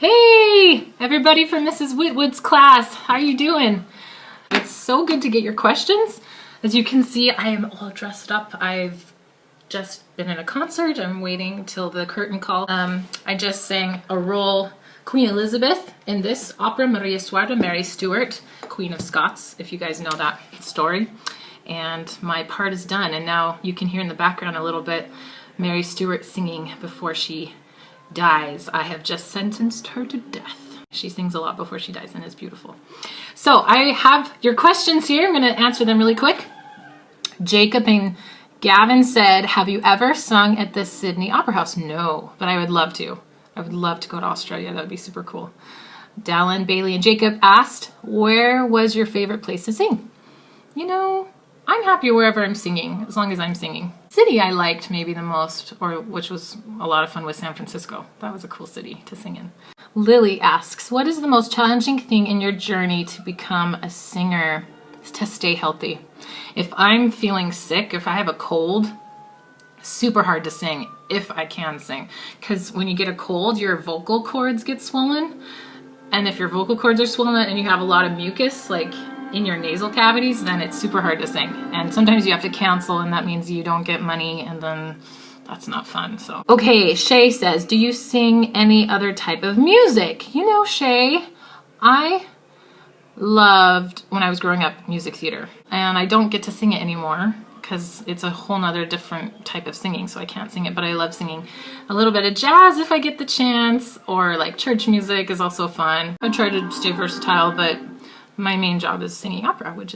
Hey, everybody from Mrs. Whitwood's class. How are you doing? It's so good to get your questions. As you can see, I am all dressed up. I've just been in a concert. I'm waiting till the curtain call. I just sang a role, Queen Elizabeth, in this opera, Maria Stuarda, Mary Stuart, Queen of Scots, if you guys know that story. And my part is done, and now you can hear in the background a little bit Mary Stuart singing before she dies. I have just sentenced her to death. She sings a lot before she dies and it's beautiful. So I have your questions here. I'm going to answer them really quick. Jacob and Gavin said, have you ever sung at the Sydney Opera House? No, but I would love to. I would love to go to Australia. That would be super cool. Dallin, Bailey, and Jacob asked, where was your favorite place to sing? You know, I'm happy wherever I'm singing, as long as I'm singing. City I liked maybe the most, or which was a lot of fun, was San Francisco. That was a cool city to sing in. Lily asks, what is the most challenging thing in your journey to become a singer? To stay healthy. If I'm feeling sick, if I have a cold, super hard to sing, if I can sing. Because when you get a cold, your vocal cords get swollen. And if your vocal cords are swollen and you have a lot of mucus, like in your nasal cavities, then it's super hard to sing. And sometimes you have to cancel, and that means you don't get money, and then that's not fun. So okay, Shay says, do you sing any other type of music? You know, Shay, I loved, when I was growing up, music theater, and I don't get to sing it anymore because it's a whole nother different type of singing, so I can't sing it, but I love singing a little bit of jazz if I get the chance, or like church music is also fun. I try to stay versatile, but my main job is singing opera, which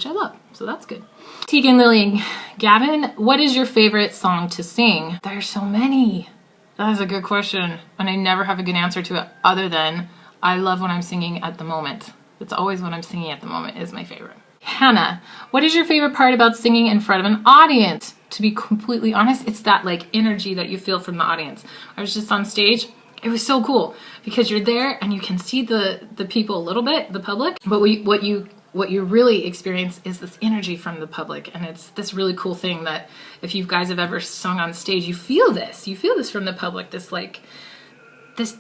I love, so that's good. Tegan, Lily, and Gavin, what is your favorite song to sing? There's so many. That is a good question, and I never have a good answer to it other than I love when I'm singing at the moment. It's always when I'm singing at the moment is my favorite. Hannah, what is your favorite part about singing in front of an audience? To be completely honest, it's that like energy that you feel from the audience. I was just on stage. It was so cool because you're there and you can see the people a little bit, the public, but what you really experience is this energy from the public, and it's this really cool thing that if you guys have ever sung on stage, you feel this from the public, this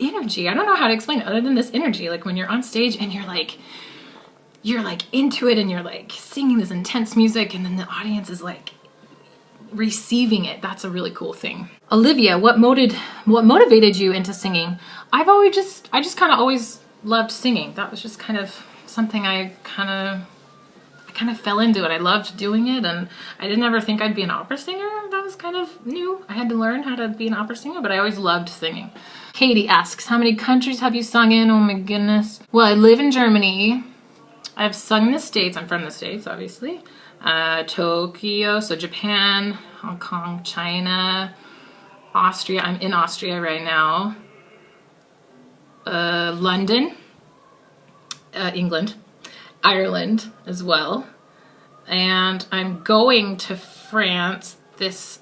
energy. I don't know how to explain it other than this energy, like when you're on stage and you're like into it and you're like singing this intense music, and then the audience is like receiving it. That's a really cool thing. Olivia, what motivated you into singing? I just kind of always loved singing. That was just kind of something I kind of fell into it. I loved doing it, and I didn't ever think I'd be an opera singer. That was kind of new. I had to learn how to be an opera singer, but I always loved singing. Katie asks, how many countries have you sung in? Oh my goodness. Well, I live in Germany. I've sung in the States. I'm from the States, obviously. Tokyo, so Japan, Hong Kong, China, Austria. I'm in Austria right now. London, England, Ireland as well. And I'm going to France this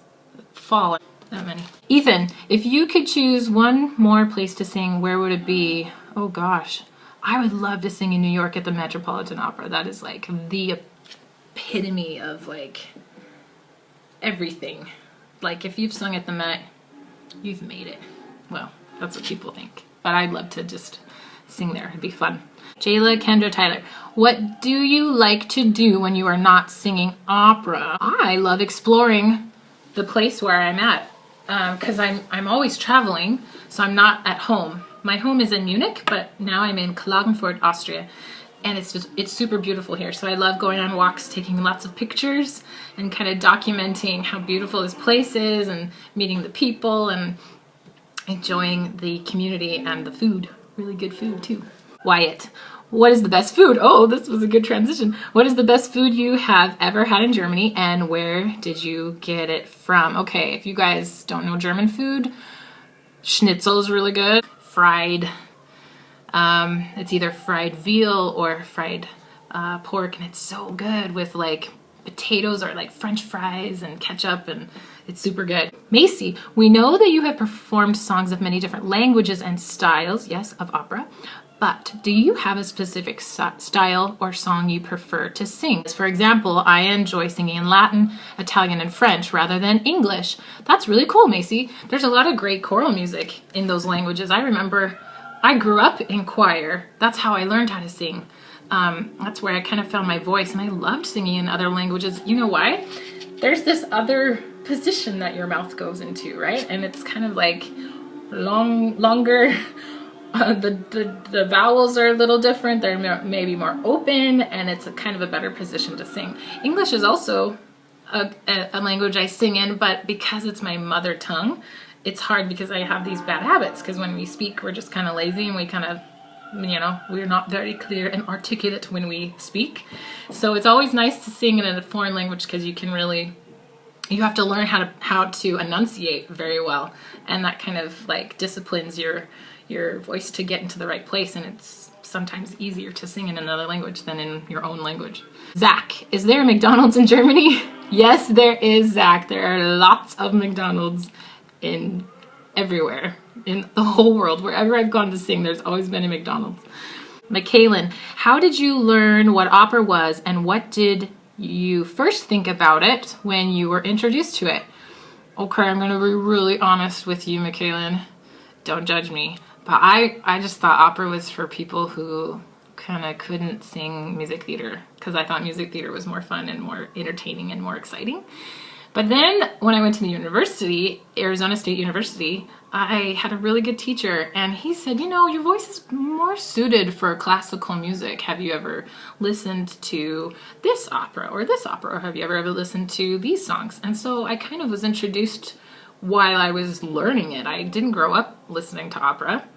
fall. That many. Ethan, if you could choose one more place to sing, where would it be? Oh gosh, I would love to sing in New York at the Metropolitan Opera. That is like the epitome of like everything. Like if you've sung at the Met, you've made it. Well, that's what people think. But I'd love to just sing there. It'd be fun. Jayla, Kendra, Tyler, what do you like to do when you are not singing opera? I love exploring the place where I'm at. Because I'm always traveling, so I'm not at home. My home is in Munich, but now I'm in Klagenfurt, Austria, and it's super beautiful here. So I love going on walks, taking lots of pictures, and kind of documenting how beautiful this place is, and meeting the people, and enjoying the community and the food. Really good food too. Wyatt, what is the best food? Oh, this was a good transition. What is the best food you have ever had in Germany, and where did you get it from? Okay, if you guys don't know German food, schnitzel is really good. Fried, it's either fried veal or fried pork, and it's so good with like potatoes or like French fries and ketchup, and it's super good. Macy, we know that you have performed songs of many different languages and styles, yes, of opera, but do you have a specific style or song you prefer to sing? For example, I enjoy singing in Latin, Italian, and French rather than English. That's really cool, Macy. There's a lot of great choral music in those languages. I remember I grew up in choir. That's how I learned how to sing. That's where I kind of found my voice, and I loved singing in other languages. You know why? There's this other position that your mouth goes into, right? And it's kind of like longer. The vowels are a little different. They're maybe more open, and it's a kind of a better position to sing. English is also a language I sing in, but because it's my mother tongue, it's hard because I have these bad habits, because when we speak, we're just kind of lazy, and we kind of, you know, we're not very clear and articulate when we speak. So it's always nice to sing in a foreign language, because you can really, you have to learn how to enunciate very well, and that kind of like disciplines your voice to get into the right place, and it's sometimes easier to sing in another language than in your own language. Zach, is there a McDonald's in Germany? Yes, there is, Zach. There are lots of McDonald's in everywhere, in the whole world. Wherever I've gone to sing, there's always been a McDonald's. Michaelin, how did you learn what opera was, and what did you first think about it when you were introduced to it? Okay, I'm gonna be really honest with you, Michaelin. Don't judge me. But I just thought opera was for people who kind of couldn't sing music theater, because I thought music theater was more fun and more entertaining and more exciting. But then when I went to the university, Arizona State University, I had a really good teacher, and he said, you know, your voice is more suited for classical music. Have you ever listened to this opera or this opera? Or have you ever listened to these songs? And so I kind of was introduced while I was learning it. I didn't grow up listening to opera.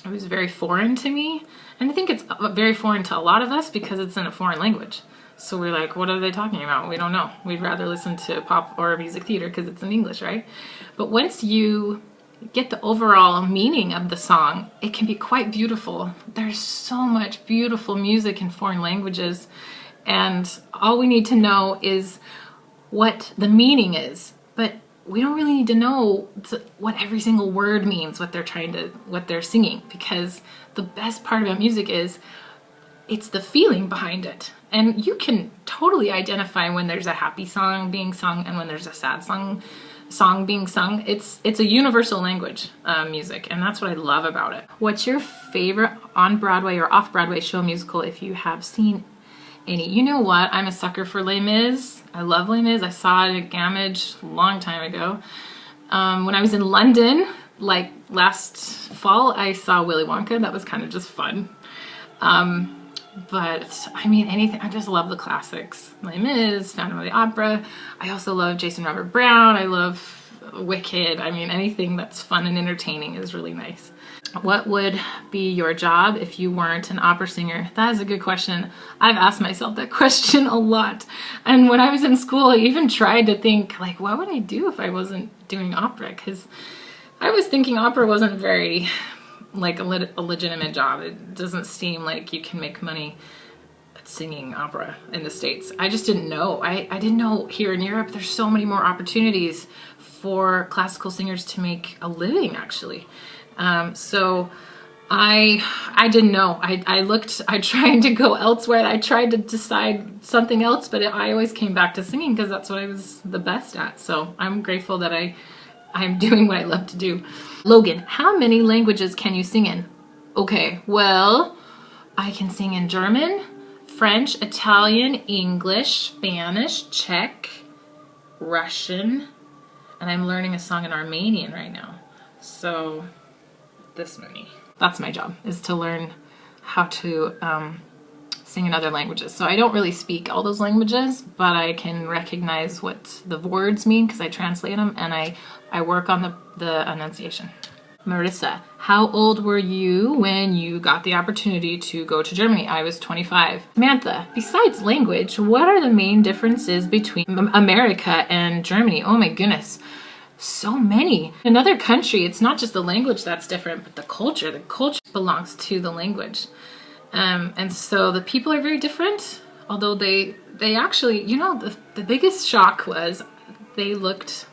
It was very foreign to me. And I think it's very foreign to a lot of us because it's in a foreign language. So we're like, what are they talking about? We don't know. We'd rather listen to pop or music theater because it's in English, right? But once you get the overall meaning of the song, it can be quite beautiful. There's so much beautiful music in foreign languages, and all we need to know is what the meaning is. But we don't really need to know what every single word means, what they're singing, because the best part about music is it's the feeling behind it. And you can totally identify when there's a happy song being sung and when there's a sad song being sung. It's a universal language, music, and that's what I love about it. What's your favorite on-Broadway or off-Broadway show musical, if you have seen any? You know what? I'm a sucker for Les Mis. I love Les Mis. I saw it at Gamage a long time ago. When I was in London, like last fall, I saw Willy Wonka. That was kind of just fun. But I mean, anything, I just love the classics. Les Mis, Phantom of the Opera. I also love Jason Robert Brown. I love Wicked. I mean, anything that's fun and entertaining is really nice. What would be your job if you weren't an opera singer? That is a good question. I've asked myself that question a lot. And when I was in school, I even tried to think, like, what would I do if I wasn't doing opera? Because I was thinking opera wasn't very, like, a legitimate job. It doesn't seem like you can make money singing opera in the States. I just didn't know. I didn't know here in Europe there's so many more opportunities for classical singers to make a living, actually. So I didn't know. I tried to go elsewhere. I tried to decide something else, but I always came back to singing because that's what I was the best at. So I'm grateful that I'm doing what I love to do. Logan, how many languages can you sing in? Okay, well, I can sing in German, French, Italian, English, Spanish, Czech, Russian, and I'm learning a song in Armenian right now. So this many. That's my job, is to learn how to sing in other languages. So I don't really speak all those languages, but I can recognize what the words mean because I translate them, and I work on the enunciation. Marissa, how old were you when you got the opportunity to go to Germany? I was 25. Samantha, besides language, what are the main differences between America and Germany? Oh my goodness. So many. In another country, it's not just the language that's different, but the culture. The culture belongs to the language. And so the people are very different, although they actually, you know, the biggest shock was they looked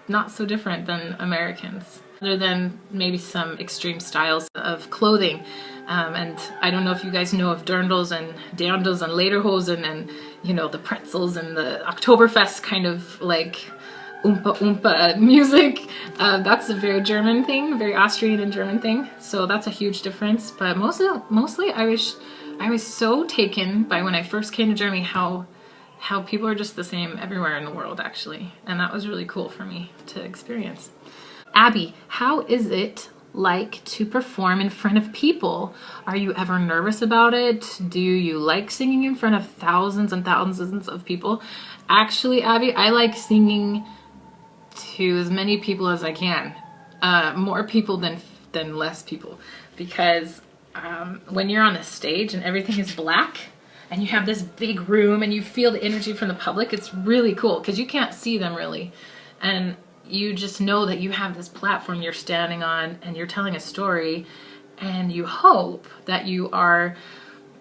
not so different than Americans, other than maybe some extreme styles of clothing. And I don't know if you guys know of dirndls and dandels and lederhosen and, you know, the pretzels and the Oktoberfest kind of like oompa oompa music. That's a very German thing, very Austrian and German thing. So that's a huge difference. But mostly I was so taken by when I first came to Germany how people are just the same everywhere in the world, actually. And that was really cool for me to experience. Abby, how is it like to perform in front of people? Are you ever nervous about it? Do you like singing in front of thousands and thousands of people? Actually, Abby, I like singing to as many people as I can. More people than less people. Because when you're on a stage and everything is black, and you have this big room and you feel the energy from the public, it's really cool because you can't see them really. And you just know that you have this platform you're standing on and you're telling a story, and you hope that you are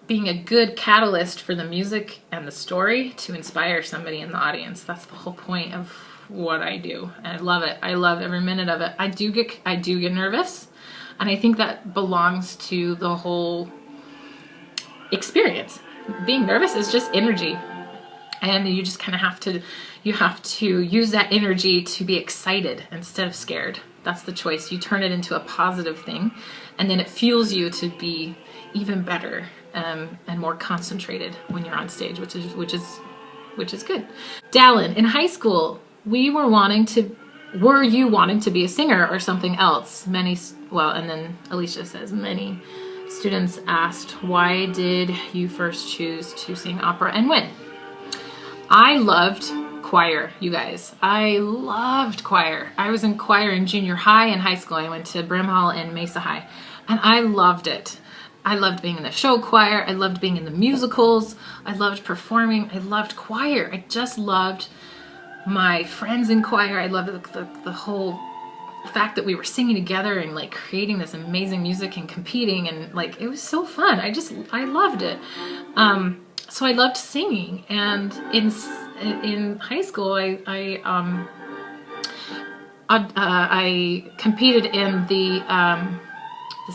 being a good catalyst for the music and the story to inspire somebody in the audience. That's the whole point of what I do. And I love it. I love every minute of it. I do get nervous, and I think that belongs to the whole experience. Being nervous is just energy, and you just kind of have to use that energy to be excited instead of scared. That's the choice. You turn it into a positive thing, and then it fuels you to be even better and more concentrated when you're on stage, which is good. Dallin, in high school, were you wanting to be a singer or something else? And then Alicia says many students asked, why did you first choose to sing opera and when? I loved choir, you guys. I loved choir. I was in choir in junior high and high school. I went to Brimhall and Mesa High, and I loved it. I loved being in the show choir. I loved being in the musicals. I loved performing. I loved choir. I just loved my friends in choir. I loved the whole fact that we were singing together and like creating this amazing music and competing, and like it was so fun. I loved it. So I loved singing, and in high school I competed in the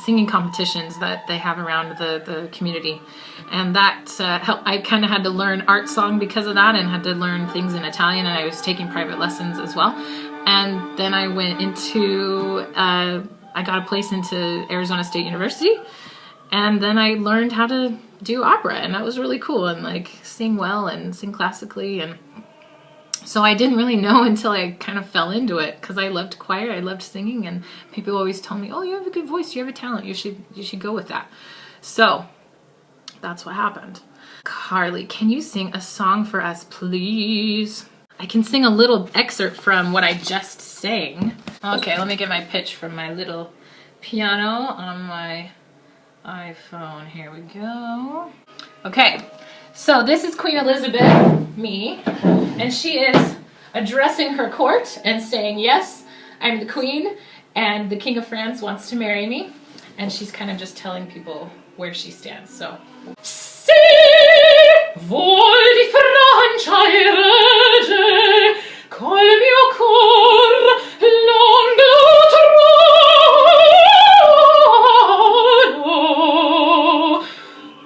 singing competitions that they have around the community, and that helped. I kind of had to learn art song because of that, and had to learn things in Italian, and I was taking private lessons as well. And then I went into, I got a place into Arizona State University, and then I learned how to do opera, and that was really cool, and like sing well and sing classically. And so I didn't really know until I kind of fell into it, because I loved choir, I loved singing, and people always told me, oh, you have a good voice, you have a talent, you should go with that. So that's what happened. Carly, can you sing a song for us, please? I can sing a little excerpt from what I just sang. Okay, let me get my pitch from my little piano on my iPhone. Here we go. Okay, so this is Queen Elizabeth, me, and she is addressing her court and saying, yes, I'm the queen, and the King of France wants to marry me. And she's kind of just telling people where she stands. So, Se vuol di Francia e regge, col mio cor longo trono,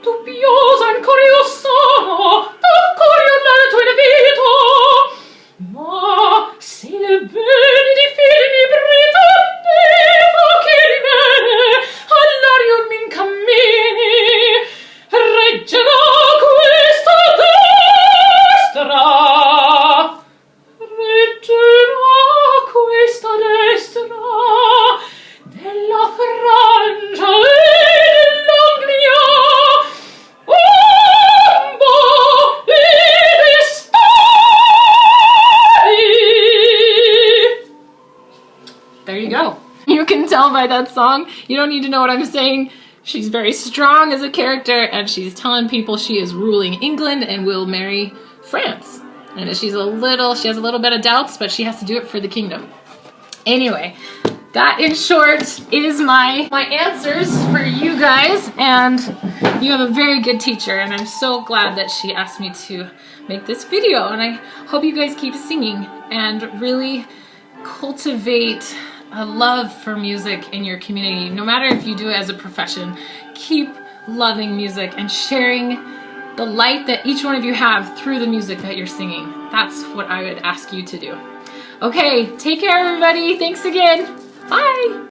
dubbiosa ancora io sono, ancora io l'alto in vita, ma se le bene di figli mi brita, devo che rimane, all'aria mi incammini, reggerà questa destra, reggerà questa destra, della Francia e dell'Anglia, ambo le stari. There you go. You can tell by that song, you don't need to know what I'm saying. She's very strong as a character, and she's telling people she is ruling England and will marry France. And she has a little bit of doubts, but she has to do it for the kingdom. Anyway, that in short is my answers for you guys, and you have a very good teacher, and I'm so glad that she asked me to make this video, and I hope you guys keep singing and really cultivate a love for music in your community. No matter if you do it as a profession, keep loving music and sharing the light that each one of you have through the music that you're singing. That's what I would ask you to do. Okay, take care everybody. Thanks again. Bye.